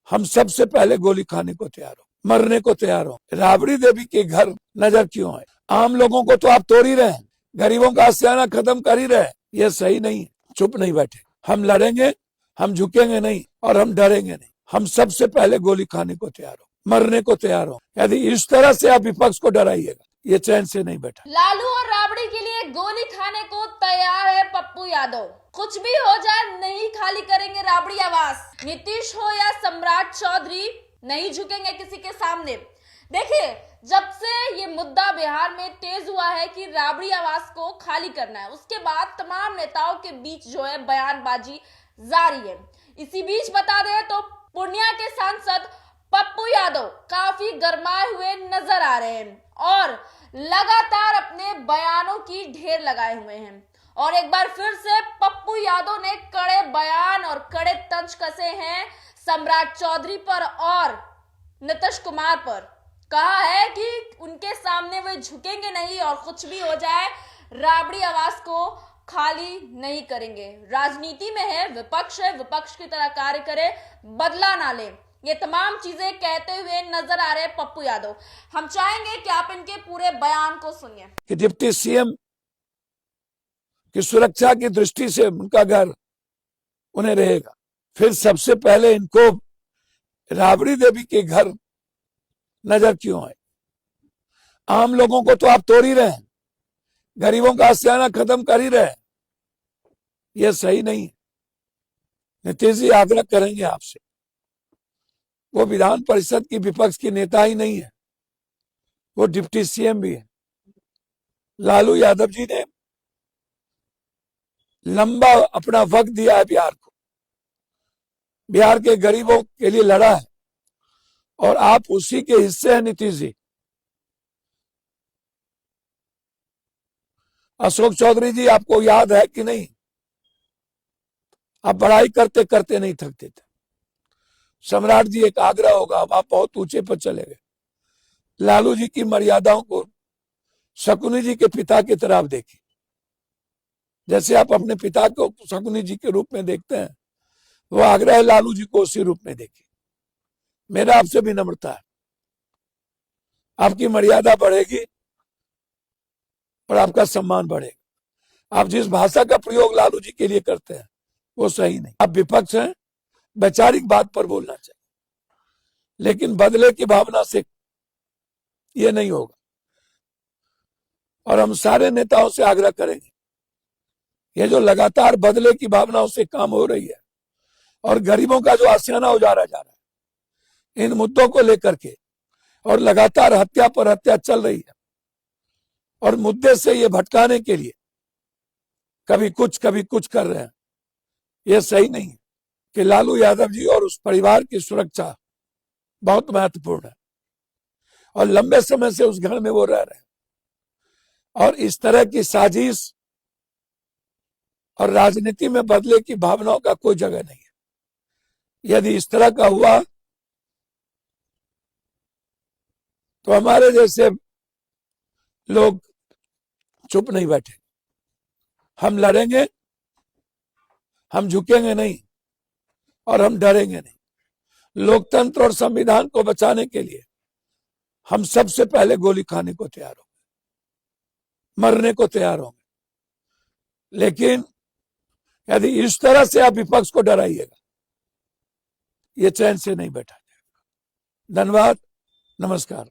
हम सबसे पहले गोली खाने को तैयार हो, मरने को तैयार हो। राबड़ी देवी के घर नजर क्यों आए? आम लोगों को तो आप तोड़ ही रहे हैं, गरीबों का आशियाना खत्म कर ही रहे हैं। ये सही नहीं है। चुप नहीं बैठे, हम लड़ेंगे, हम झुकेंगे नहीं और हम डरेंगे नहीं। हम सबसे पहले गोली खाने को तैयार हो, मरने को तैयार हो। यदि इस तरह से आप विपक्ष को डराइएगा, ये चैन से नहीं बैठा। लालू और राबड़ी के लिए गोली खाने को तैयार है पप्पू यादव। कुछ भी हो जाए नहीं खाली करेंगे राबड़ी आवास। नीतीश हो या सम्राट चौधरी, नहीं झुकेंगे किसी के सामने। देखिए, जब से ये मुद्दा बिहार में तेज हुआ है कि राबड़ी आवास को खाली करना है, उसके बाद तमाम नेताओं के बीच जो है बयानबाजी जारी है। इसी बीच बता दें तो पूर्णिया के सांसद पप्पू यादव काफी गरमाए हुए नजर आ रहे हैं और लगातार अपने बयानों की ढेर लगाए हुए हैं। और एक बार फिर से पप्पू यादव ने कड़े बयान और कड़े तंज कसे हैं सम्राट चौधरी पर और नीतीश कुमार पर। कहा है कि उनके सामने वे झुकेंगे नहीं और कुछ भी हो जाए राबड़ी आवास को खाली नहीं करेंगे। राजनीति में है, विपक्ष है, विपक्ष की तरह कार्य करे, बदला ना ले। ये तमाम चीजें कहते हुए नजर आ रहे हैं पप्पू यादव। हम चाहेंगे कि आप इनके पूरे बयान को सुनिए। कि डिप्टी सीएम की सुरक्षा की दृष्टि से उनका घर उन्हें रहेगा। फिर सबसे पहले इनको राबड़ी देवी के घर नजर क्यों आए? आम लोगों को तो आप तोड़ ही रहे हैं, गरीबों का आशियाना खत्म कर ही रहे हैं। यह सही नहीं है। नीतीश जी आग्रह करेंगे आपसे, वो विधान परिषद की विपक्ष की नेता ही नहीं है, वो डिप्टी सीएम भी है। लालू यादव जी ने लंबा अपना वक्त दिया है बिहार को, बिहार के गरीबों के लिए लड़ा है और आप उसी के हिस्से हैं। नीतीश जी, अशोक चौधरी जी, आपको याद है कि नहीं? आप पढ़ाई करते करते नहीं थकते थे। सम्राट जी, एक आग्रह होगा, आप बहुत ऊंचे पर चले गए। लालू जी की मर्यादाओं को शकुनी जी के पिता की तरफ देखिए। जैसे आप अपने पिता को शकुनी जी के रूप में देखते हैं, वो आग्रह है लालू जी को उसी रूप में देखिए। मेरा आपसे भी नम्रता है, आपकी मर्यादा बढ़ेगी और आपका सम्मान बढ़ेगा। आप जिस भाषा का प्रयोग लालू जी के लिए करते हैं वो सही नहीं। आप विपक्ष हैं, वैचारिक बात पर बोलना चाहिए, लेकिन बदले की भावना से ये नहीं होगा। और हम सारे नेताओं से आग्रह करेंगे, ये जो लगातार बदले की भावनाओं से काम हो रही है और गरीबों का जो आशियाना उजाड़ा जा रहा है, इन मुद्दों को लेकर के, और लगातार हत्या पर हत्या चल रही है, और मुद्दे से ये भटकाने के लिए कभी कुछ कर रहे हैं, ये सही नहीं है। कि लालू यादव जी और उस परिवार की सुरक्षा बहुत महत्वपूर्ण है और लंबे समय से उस घर में वो रह रहे हैं, और इस तरह की साजिश और राजनीति में बदले की भावनाओं का कोई जगह नहीं है। यदि इस तरह का हुआ तो हमारे जैसे लोग चुप नहीं बैठे, हम लड़ेंगे, हम झुकेंगे नहीं और हम डरेंगे नहीं। लोकतंत्र और संविधान को बचाने के लिए हम सबसे पहले गोली खाने को तैयार होंगे, मरने को तैयार होंगे। लेकिन यदि इस तरह से आप विपक्ष को डराइएगा, ये चैन से नहीं बैठा जाएगा। धन्यवाद, नमस्कार।